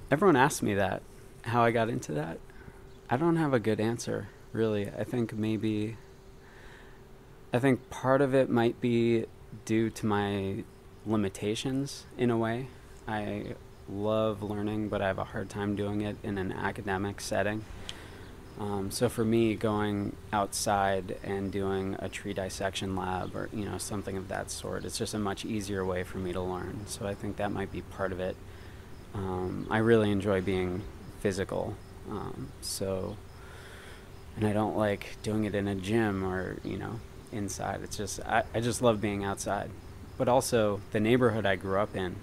Everyone asks me that, how I got into that. I don't have a good answer, really. I think part of it might be due to my limitations in a way. I love learning, but I have a hard time doing it in an academic setting. So for me, going outside and doing a tree dissection lab or something of that sort, it's just a much easier way for me to learn. So I think that might be part of it. I really enjoy being physical, and I don't like doing it in a gym or inside. It's just I just love being outside. But also the neighborhood I grew up in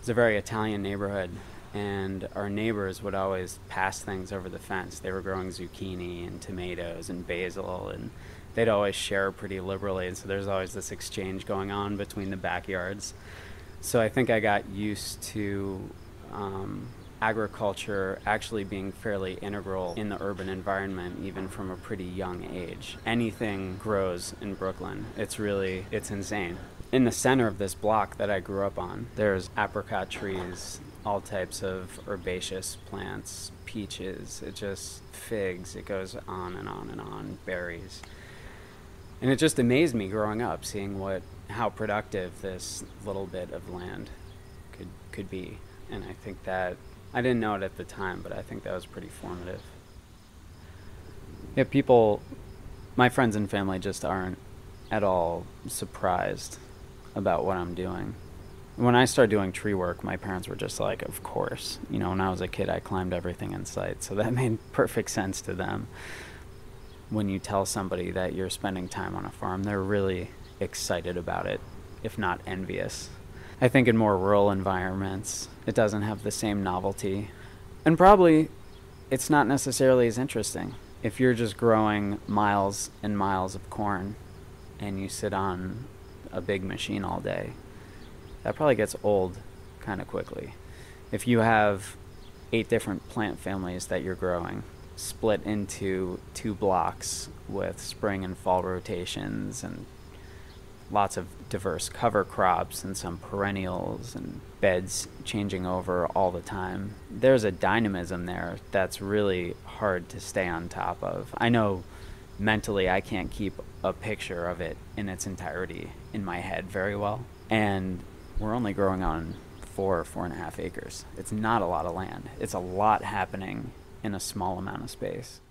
is a very Italian neighborhood, and our neighbors would always pass things over the fence. They were growing zucchini and tomatoes and basil, and they'd always share pretty liberally, and so there's always this exchange going on between the backyards. So I think I got used to agriculture actually being fairly integral in the urban environment, even from a pretty young age. Anything grows in Brooklyn. It's insane. In the center of this block that I grew up on, there's apricot trees, all types of herbaceous plants, peaches, figs, it goes on and on and on, berries. And it just amazed me growing up, seeing how productive this little bit of land could be. And I think that, I didn't know it at the time, but I think that was pretty formative. Yeah, my friends and family just aren't at all surprised about what I'm doing. When I started doing tree work, my parents were just like, of course. When I was a kid, I climbed everything in sight, so that made perfect sense to them. When you tell somebody that you're spending time on a farm, they're really excited about it, if not envious. I think in more rural environments, it doesn't have the same novelty. And probably it's not necessarily as interesting. If you're just growing miles and miles of corn and you sit on a big machine all day, that probably gets old kind of quickly. If you have 8 different plant families that you're growing, split into 2 blocks with spring and fall rotations and lots of diverse cover crops and some perennials and beds changing over all the time, there's a dynamism there that's really hard to stay on top of. I know mentally I can't keep a picture of it in its entirety in my head very well. And we're only growing on 4.5 acres. It's not a lot of land. It's a lot happening in a small amount of space.